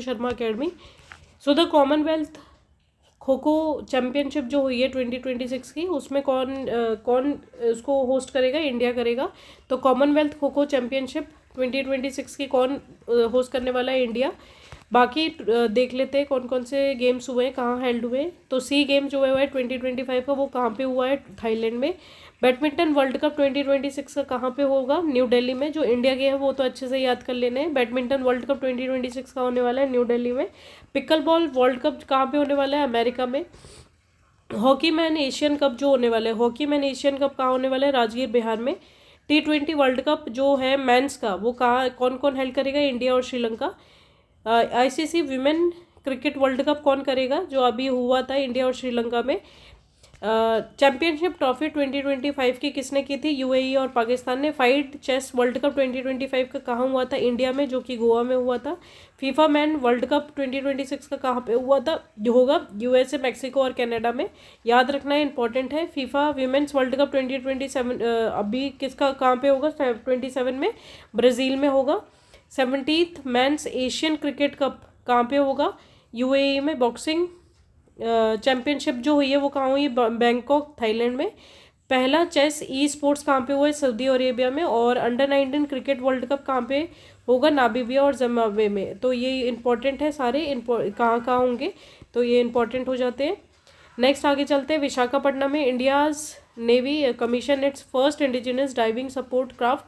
Sharma academy. So the Commonwealth kho kho championship जो हुई है 2026 की, उसमें कौन उसको होस्ट करेगा? इंडिया करेगा। तो कॉमनवेल्थ खो खो चैम्पियनशिप 2026 की कौन होस्ट करने वाला है? इंडिया। बाकी देख लेते हैं कौन कौन से गेम्स हुए हैं, कहाँ हेल्ड हुए हैं। तो सी गेम जो है 2025 का, वो कहाँ पे हुआ है? थाईलैंड में। बैडमिंटन वर्ल्ड कप 2026 का कहाँ पे होगा? न्यू दिल्ली में। जो इंडिया के है वो तो अच्छे से याद कर लेने हैं। बैडमिंटन वर्ल्ड कप 2026 का होने वाला है न्यू दिल्ली में। पिकल बॉल वर्ल्ड कप कहाँ पे होने वाला है? अमेरिका में। हॉकी मैन एशियन कप जो होने वाला है, हॉकी मैन एशियन कप कहाँ होने वाला है? राजगीर बिहार में। T20 वर्ल्ड कप जो है मेंस का, वो कहाँ कौन कौन हेल्ड करेगा? इंडिया और Sri Lanka. ICC women cricket world cup कौन करेगा? जो अभी हुआ था इंडिया और श्रीलंका में। चैंपियनशिप ट्रॉफी 2025 की किसने की थी? UAE और पाकिस्तान ने। फाइड चेस वर्ल्ड कप 2025 का कहाँ हुआ था? इंडिया में, जो कि गोवा में हुआ था। फीफा मैन वर्ल्ड कप 2026 का कहाँ पे हुआ था? जो होगा USA, मैक्सिको और कनाडा में। याद रखना है, इंपॉर्टेंट है। फीफा वीमेंस वर्ल्ड कप 2027 अभी किसका कहाँ पे होगा? 27 में ब्राज़ील में होगा। 17th men's Asian cricket cup कहाँ पे होगा? UAE में। बॉक्सिंग चैम्पियनशिप जो हुई है वो कहाँ हुई? बैंकॉक, थाईलैंड में। पहला चेस ई स्पोर्ट्स कहाँ पे हुआ है? सऊदी अरेबिया में। और अंडर-19 क्रिकेट वर्ल्ड कप कहाँ पे होगा? नामीबिया और जिम्बाब्वे में। तो ये इंपॉर्टेंट है सारे, कहाँ कहाँ होंगे, तो ये इंपॉर्टेंट हो जाते हैं। नेक्स्ट आगे चलते हैं। विशाखापट्टनम में India's navy commission it's first indigenous diving support craft.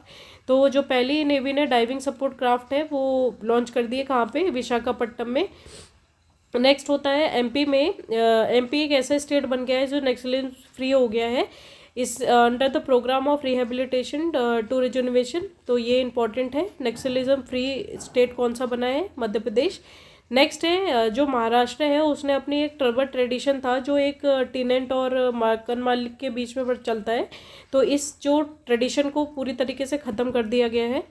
तो जो पहली नेवी ने डाइविंग सपोर्ट क्राफ्ट है वो लॉन्च कर दी है, कहाँ पे? विशाखापट्टनम में। नेक्स्ट होता है MP में। MP एक ऐसा स्टेट बन गया है जो नक्सलिज्म फ्री हो गया है, इस under the programme of rehabilitation to rejuvenation. तो ये इंपॉर्टेंट है। नक्सलिज्म फ्री स्टेट कौन सा बना है? मध्य प्रदेश। नेक्स्ट है जो महाराष्ट्र है, उसने अपनी एक ट्रबल ट्रेडिशन था जो एक टेनेंट और मकान मालिक के बीच में चलता है, तो इस जो ट्रेडिशन को पूरी तरीके से ख़त्म कर दिया गया है।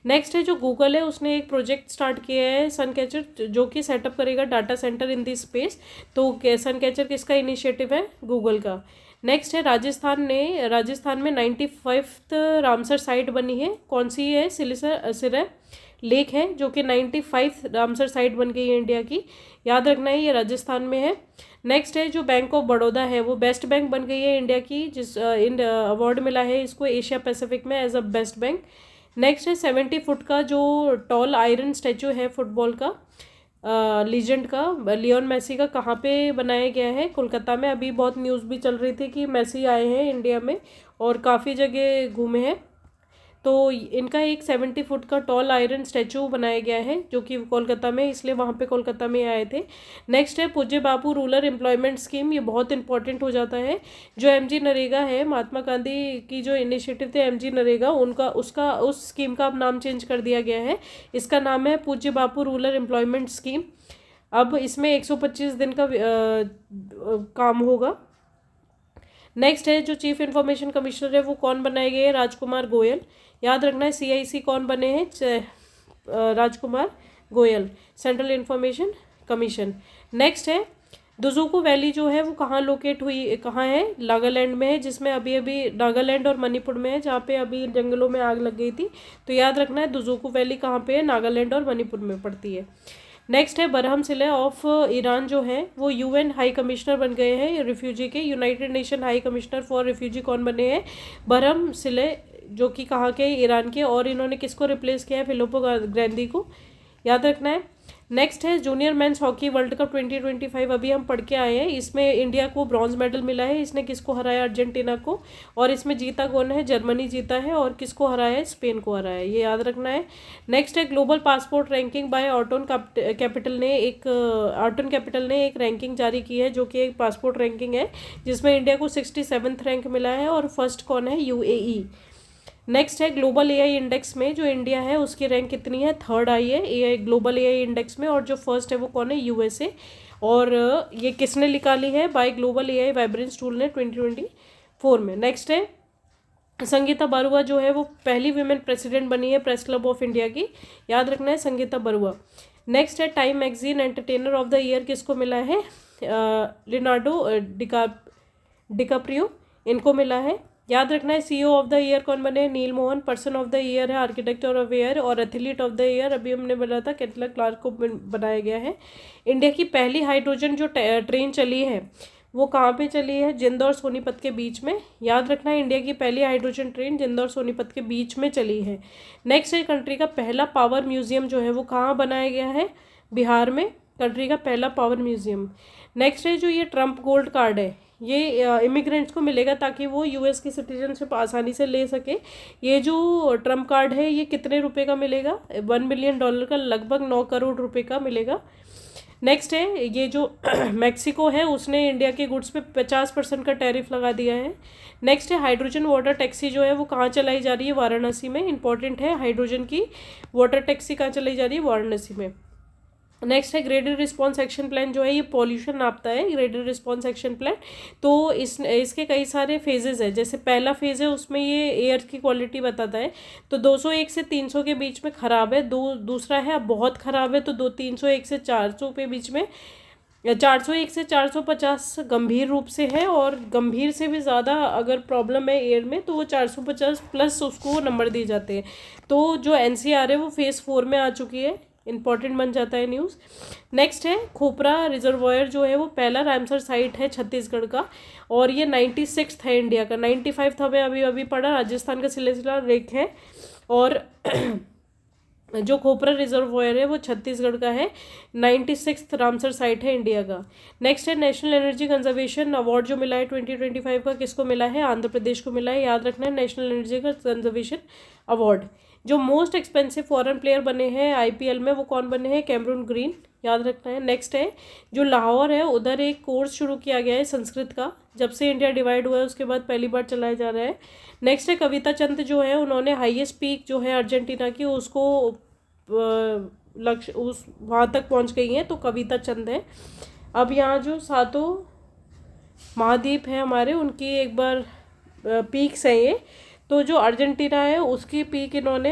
नेक्स्ट है जो गूगल है, उसने एक प्रोजेक्ट स्टार्ट किया है सनकैचर, जो कि सेटअप करेगा data centre in the space. तो सनकैचर किसका इनिशिएटिव है? गूगल का। नेक्स्ट है राजस्थान में 95th रामसर साइट बनी है, कौन सी है? सिरय लेक है, जो कि 95 रामसर साइट बन गई है इंडिया की। याद रखना है, ये राजस्थान में है। नेक्स्ट है जो बैंक ऑफ बड़ौदा है, वो बेस्ट बैंक बन गई है इंडिया की, जिस इन अवार्ड मिला है इसको एशिया पैसिफिक में as a best bank. Next है 70 फुट का जो टॉल आयरन स्टैचू है फुटबॉल का, लीजेंड का, लियोन मेसी का, कहाँ पे बनाया गया है? कोलकाता में। अभी बहुत न्यूज़ भी चल रही थी कि मेसी आए हैं इंडिया में और काफ़ी जगह घूमे हैं। तो इनका एक 70 फुट का टॉल आयरन स्टैचू बनाया गया है, जो कि कोलकाता में, इसलिए वहाँ पे कोलकाता में आए थे। नेक्स्ट है पूज्य बापू रूरल एम्प्लॉयमेंट स्कीम, ये बहुत इंपॉर्टेंट हो जाता है। जो MG नरेगा है, महात्मा गांधी की जो इनिशिएटिव थे MG नरेगा, उस स्कीम का अब नाम चेंज कर दिया गया है। इसका नाम है पूज्य बापू रूरल एम्प्लॉयमेंट स्कीम। अब इसमें 125 दिन का काम होगा। नेक्स्ट है जो चीफ इंफॉर्मेशन कमिश्नर है, वो कौन बनाए गए हैं? राजकुमार गोयल। याद रखना है CIC कौन बने हैं? Rajkumar Goyal, central information commission. Next है दुजुकू वैली जो है वो कहाँ लोकेट हुई, कहाँ है? नागालैंड में है, जिसमें अभी नागालैंड और मणिपुर में है, जहाँ पे अभी जंगलों में आग लग गई थी। तो याद रखना है दुजुकू वैली कहाँ पे है? नागालैंड और मणिपुर में पड़ती है। नेक्स्ट है बरहम सिले ऑफ ईरान जो है वो UN हाई कमिश्नर बन गए हैं रिफ्यूजी के। United nation high commissioner for refugee कौन बने हैं? बरहम सिले, जो कि कहाँ के? ईरान के। और इन्होंने किसको रिप्लेस किया है? फिलिपो ग्रैंदी को। याद रखना है। नेक्स्ट है junior men's hockey world cup 2025, अभी हम पढ़ के आए हैं। इसमें इंडिया को ब्रॉन्ज मेडल मिला है। इसने किसको हराया? अर्जेंटीना को। और इसमें जीता कौन है? जर्मनी जीता है। और किसको हराया है? स्पेन को हराया है, ये याद रखना है। नेक्स्ट है global passport ranking bye autumn capital ने एक रैंकिंग जारी की है, जो कि एक पासपोर्ट रैंकिंग है, जिसमें इंडिया को 67th रैंक मिला है। और फर्स्ट कौन है? UAE। नेक्स्ट है ग्लोबल AI इंडेक्स में जो इंडिया है उसकी रैंक कितनी है? 3rd आई है ग्लोबल AI इंडेक्स में। और जो फर्स्ट है वो कौन है? USA। और ये किसने निकाली है? By global AI vibrance tool ने 2024 में। नेक्स्ट है संगीता बरुआ जो है वो पहली वीमेन प्रेसिडेंट बनी है प्रेस क्लब ऑफ इंडिया की। याद रखना है, संगीता बरुआ। नेक्स्ट है time magazine entertainer of the year किसको मिला है? लियोनार्डो डिकाप्रियो, इनको मिला है। याद रखना है। सीईओ ऑफ द ईयर कौन बने हैं? Neal Mohan. Person of the year है आर्किटेक्चर ऑफ ईयर। और एथलीट ऑफ द ईयर अभी हमने बोला था केटला क्लार्क को बनाया गया है। इंडिया की पहली हाइड्रोजन जो ट्रेन चली है वो कहाँ पे चली है? जिंद और सोनीपत के बीच में। याद रखना है, इंडिया की पहली हाइड्रोजन ट्रेन जिंद और सोनीपत के बीच में चली है। नेक्स्ट है, कंट्री का पहला पावर म्यूजियम जो है वो कहाँ बनाया गया है? बिहार में कंट्री का पहला पावर म्यूजियम। नेक्स्ट है, जो ये ट्रम्प गोल्ड कार्ड है ये इमिग्रेंट्स को मिलेगा ताकि वो यूएस की सिटीजनशिप आसानी से ले सके। ये जो ट्रम्प कार्ड है ये कितने रुपए का मिलेगा? $1 बिलियन का, लगभग 9 करोड़ रुपए का मिलेगा। नेक्स्ट है, ये जो मैक्सिको है उसने इंडिया के गुड्स पे 50% का टैरिफ लगा दिया है। नेक्स्ट है, हाइड्रोजन वाटर टैक्सी जो है वो कहाँ चलाई जा रही है? वाराणसी में। इंपॉर्टेंट है, हाइड्रोजन की वाटर टैक्सी कहाँ चलाई जा रही है? वाराणसी में। नेक्स्ट है, ग्रेडेड रिस्पॉन्स एक्शन प्लान जो है ये पॉल्यूशन नापता है, ग्रेडेड रिस्पॉन्स एक्शन प्लान। तो इसके कई सारे फेजेस है। जैसे पहला फेज़ है उसमें ये एयर की क्वालिटी बताता है, तो 201 से 300 के बीच में ख़राब है। दूसरा है बहुत ख़राब है, तो 301 से 400 के बीच में, 401 से 450 गंभीर रूप से है, और गंभीर से भी ज़्यादा अगर प्रॉब्लम है एयर में तो वो 450 प्लस उसको नंबर दिए जाते हैं। तो जो एनसीआर है वो फेज़ 4 में आ चुकी है, इंपॉर्टेंट बन जाता है न्यूज़। नेक्स्ट है, खोपरा रिजर्वायर जो है वो पहला रामसर साइट है छत्तीसगढ़ का, और ये 96 है इंडिया का। 95 हमें अभी अभी पड़ा, राजस्थान का सिलसिला रेक है। और जो खोपरा रिजर्वायर है वो छत्तीसगढ़ का है। 96 रामसर साइट है इंडिया का। नेक्स्ट है, नेशनल एनर्जी कंजर्वेशन अवार्ड जो मिला है 2025 का, किसको मिला है? आंध्र प्रदेश को मिला है। याद रखना है, नेशनल एनर्जी कंजर्वेशन अवार्ड। जो मोस्ट एक्सपेंसिव फॉरेन प्लेयर बने हैं आईपीएल में वो कौन बने हैं? Cameron Green. याद रखना है। नेक्स्ट है, जो लाहौर है उधर एक कोर्स शुरू किया गया है संस्कृत का, जब से इंडिया डिवाइड हुआ है उसके बाद पहली बार चलाया जा रहा है। नेक्स्ट है, कविता चंद जो है उन्होंने हाईएस्ट पीक जो है अर्जेंटीना की उसको लक्ष्य उस वहाँ तक पहुँच गई हैं, तो कविता चंद है। अब यहाँ जो सातों महाद्वीप हैं हमारे उनकी एक बार पीक्स हैं ये। तो जो अर्जेंटीना है उसकी पीक इन्होंने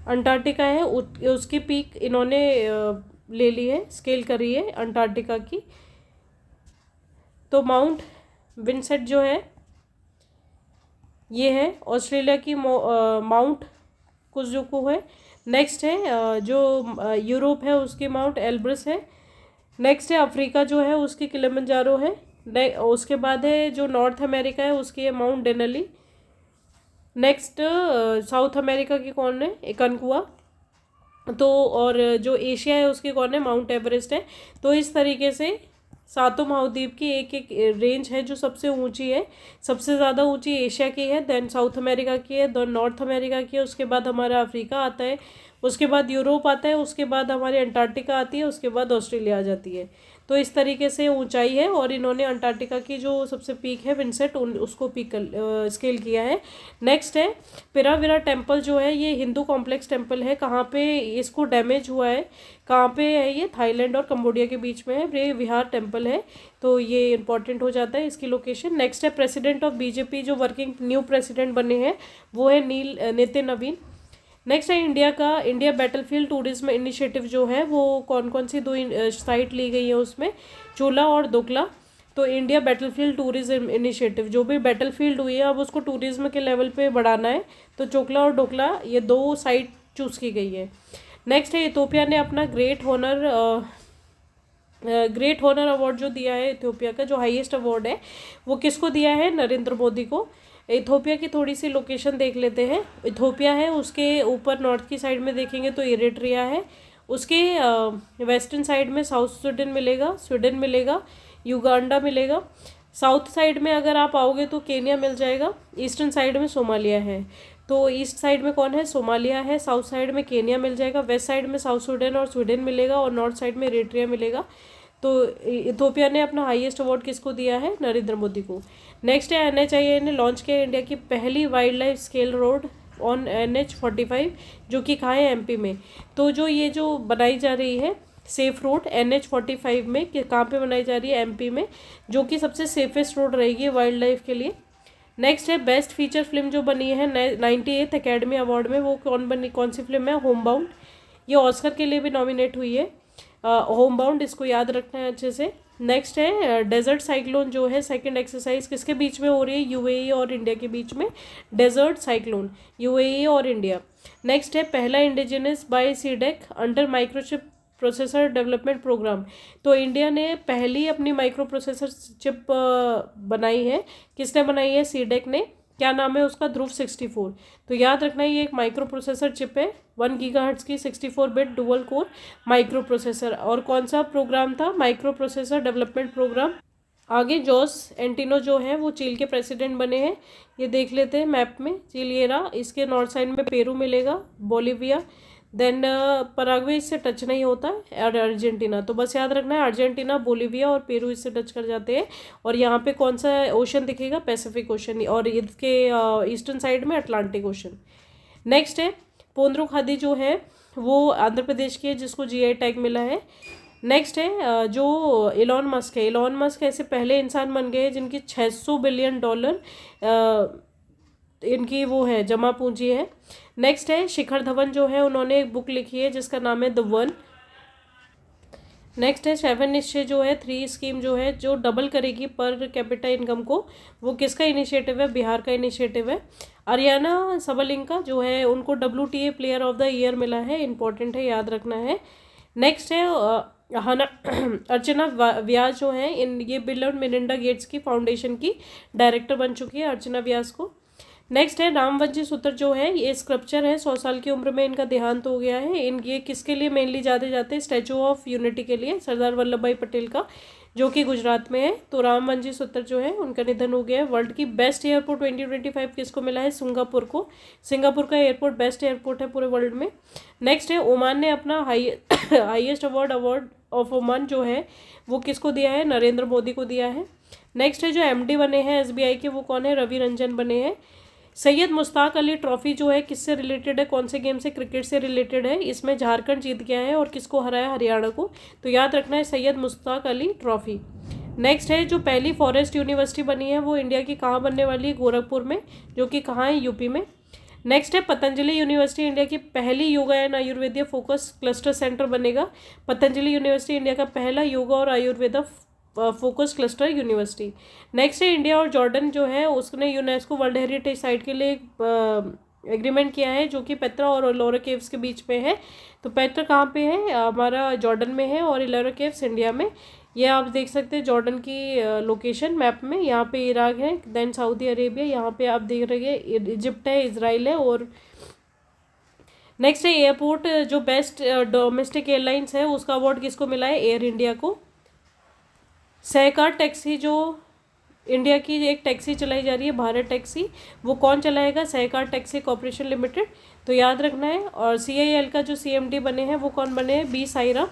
अंटार्कटिका है उसकी पीक इन्होंने ले ली है, स्केल करी है अंटार्कटिका की। तो माउंट विंसेंट जो है ये है ऑस्ट्रेलिया की माउंट कुजुकू है। नेक्स्ट है, जो यूरोप है उसकी माउंट एल्ब्रस है। नेक्स्ट है, अफ्रीका जो है उसकी किलिमंजारो है। उसके बाद है जो नॉर्थ अमेरिका है उसकी है mount Denly. Next south America की कौन है? एकनकुआ। तो और जो एशिया है उसकी कौन है? माउंट एवरेस्ट है। तो इस तरीके से सातों महाद्वीप की एक एक रेंज है जो सबसे ऊंची है। सबसे ज़्यादा ऊंची एशिया की है, देन साउथ अमेरिका की है, देन नॉर्थ अमेरिका की है, उसके बाद हमारा अफ्रीका आता है, उसके बाद यूरोप आता है, उसके बाद हमारी अंटार्कटिका आती है, उसके बाद ऑस्ट्रेलिया आ जाती है। तो इस तरीके से ऊंचाई है, और इन्होंने अंटार्कटिका की जो सबसे पीक है विंसेंट उसको पीक स्केल किया है। नेक्स्ट है, पिराविरा टेम्पल जो है ये हिंदू कॉम्प्लेक्स टेम्पल है। कहाँ पे इसको डैमेज हुआ है? कहाँ पे है ये? थाईलैंड और कंबोडिया के बीच में है, ये विहार टेम्पल है। तो ये इंपॉर्टेंट हो जाता है इसकी लोकेशन। नेक्स्ट है, प्रेसिडेंट ऑफ बीजेपी जो वर्किंग न्यू प्रेसिडेंट बने हैं वो है नितिन नवीन। नेक्स्ट है, इंडिया का इंडिया बैटलफील्ड टूरिज्म इनिशिएटिव जो है वो कौन कौन सी दो साइट ली गई है उसमें? चोला और दोकला। तो इंडिया बैटलफील्ड टूरिज्म इनिशिएटिव, जो भी बैटलफील्ड हुई है अब उसको टूरिज्म के लेवल पे बढ़ाना है, तो चोकला और डोकला ये दो साइट चूज़ की गई है। नेक्स्ट है, इथोपिया ने अपना ग्रेट हॉनर अवार्ड जो दिया है, इथोपिया का जो हाईएस्ट अवार्ड है वो किसको दिया है? नरेंद्र मोदी को। इथोपिया की थोड़ी सी लोकेशन देख लेते हैं। इथोपिया है उसके ऊपर नॉर्थ की साइड में देखेंगे तो इरिट्रिया है, उसके वेस्टर्न साइड में साउथ स्वीडन मिलेगा, युगांडा मिलेगा। साउथ साइड में अगर आप आओगे तो केन्या मिल जाएगा। ईस्टर्न साइड में सोमालिया है। तो ईस्ट साइड में कौन है? सोमालिया है। साउथ साइड में केन्या मिल जाएगा। वेस्ट साइड में साउथ सूडान और स्वीडन मिलेगा, और नॉर्थ साइड में इरिट्रिया मिलेगा। तो इथोपिया ने अपना हाईएस्ट अवार्ड किसको दिया है? नरेंद्र मोदी को। नेक्स्ट है, NHAI ने लॉन्च किया इंडिया की पहली wild life scale road on NH45 जो कि कहाँ है? MP में। तो जो ये जो बनाई जा रही है सेफ रोड NH45 में, कहाँ पे बनाई जा रही है? MP में, जो कि सबसे सेफेस्ट रोड रहेगी वाइल्ड लाइफ के लिए। नेक्स्ट है, बेस्ट फीचर फिल्म जो बनी है 98th अकेडमी अवार्ड में, वो कौन सी फिल्म है? Home bound. ये ऑस्कर के लिए भी नॉमिनेट हुई है। होम बाउंड, इसको याद रखना है अच्छे से। नेक्स्ट है डेजर्ट साइक्लोन जो है सेकंड एक्सरसाइज किसके बीच में हो रही है, यूएई और इंडिया के बीच में, डेजर्ट साइक्लोन यूएई और इंडिया। नेक्स्ट है पहला indigenous by CDAC under microchip processor development programme. तो इंडिया ने पहली अपनी माइक्रो प्रोसेसर चिप बनाई है, किसने बनाई है, सीडेक ने। क्या नाम है उसका, ध्रुव 64। तो याद रखना ये एक माइक्रो प्रोसेसर चिप है 1 गीगाहर्ट्ज़ की 64 bit dual core micro processor. और कौन सा प्रोग्राम था, माइक्रो प्रोसेसर डेवलपमेंट प्रोग्राम। आगे जोस एंटिनो जो है वो चील के प्रेसिडेंट बने हैं, ये देख लेते हैं मैप में। चील ये रहा, इसके नॉर्थ साइड में पेरू मिलेगा, बोलीविया, देन पराग्वे इससे टच नहीं होता है, और अर्जेंटीना। तो बस याद रखना है अर्जेंटीना, बोलीविया और पेरू इससे टच कर जाते हैं। और यहाँ पे कौन सा ओशन दिखेगा, पैसिफिक ओशन, और इसके ईस्टर्न साइड में अटलांटिक ओशन। नेक्स्ट है पोंद्रो खादी जो है वो आंध्र प्रदेश की है, जिसको जीआई टैग मिला है। नेक्स्ट है जो इलॉन मस्क है, इलॉन मस्क ऐसे पहले इंसान बन गए जिनकी $600 बिलियन इनकी वो है जमा पूंजी है। नेक्स्ट है शिखर धवन जो है, उन्होंने एक बुक लिखी है जिसका नाम है द वन। नेक्स्ट है 7 निश्चय जो है 3 स्कीम जो है जो डबल करेगी पर कैपिटा इनकम को, वो किसका इनिशिएटिव है, बिहार का इनिशिएटिव है। अरियाना सबलिंका जो है उनको WTA player of the year मिला है, इंपॉर्टेंट है, याद रखना है। नेक्स्ट है अर्चना व्यास जो है ये बिल और मेलिंडा गेट्स की फाउंडेशन की डायरेक्टर बन चुकी है अर्चना व्यास को। नेक्स्ट है रामवंशी सूत्र जो है ये स्क्रप्चर है, 100 साल की उम्र में इनका देहांत हो गया है। ये किसके लिए मेनली जाने जाते हैं, स्टैचू ऑफ यूनिटी के लिए, सरदार वल्लभ भाई पटेल का, जो कि गुजरात में है। तो रामवंशी सूत्र जो है उनका निधन हो गया है। वर्ल्ड की बेस्ट एयरपोर्ट 2025 किसको मिला है, सिंगापुर को। सिंगापुर का एयरपोर्ट बेस्ट एयरपोर्ट है पूरे वर्ल्ड में। नेक्स्ट है ओमान ने अपना हाईएस्ट अवार्ड ऑफ ओमान जो है वो किसको दिया है, नरेंद्र मोदी को दिया है। नेक्स्ट है जो MD बने हैं SBI के, वो कौन है, रवि रंजन बने हैं। सैयद मुश्ताक अली ट्रॉफी जो है किससे रिलेटेड है, कौन से गेम से, क्रिकेट से रिलेटेड है। इसमें झारखंड जीत गया है और किसको हराया, हरियाणा को। तो याद रखना है सैयद मुश्ताक अली ट्रॉफी। नेक्स्ट है जो पहली फॉरेस्ट यूनिवर्सिटी बनी है वो इंडिया की कहाँ बनने वाली है, गोरखपुर में, जो कि कहाँ है, यूपी में। नेक्स्ट है पतंजलि यूनिवर्सिटी इंडिया की पहली yoga and Ayurveda focus cluster centre बनेगा। पतंजलि यूनिवर्सिटी इंडिया का पहला योगा और Ayurveda focus cluster university. Next है इंडिया और जॉर्डन जो है उसने यूनेस्को वर्ल्ड हेरिटेज साइट के लिए एग्रीमेंट किया है, जो कि पेत्रा और एलोरा केव्स के बीच में है। तो पेत्रा कहाँ पे है, हमारा जॉर्डन में है, और एलोरा केव्स इंडिया में। ये आप देख सकते हैं जॉर्डन की लोकेशन मैप में, यहाँ पे इराक है, देन सऊदी अरेबिया, यहाँ पे आप देख रहे हैं इजिप्ट है, इसराइल है। और नेक्स्ट है एयरपोर्ट जो बेस्ट डोमेस्टिक एयरलाइंस है उसका अवार्ड किसको मिला है, एयर इंडिया को। सहकार टैक्सी जो इंडिया की एक टैक्सी चलाई जा रही है, भारत टैक्सी, वो कौन चलाएगा, सहकार टैक्सी कॉर्पोरेशन लिमिटेड। तो याद रखना है। और CIL का जो CMD बने हैं वो कौन बने हैं, बी साईराम।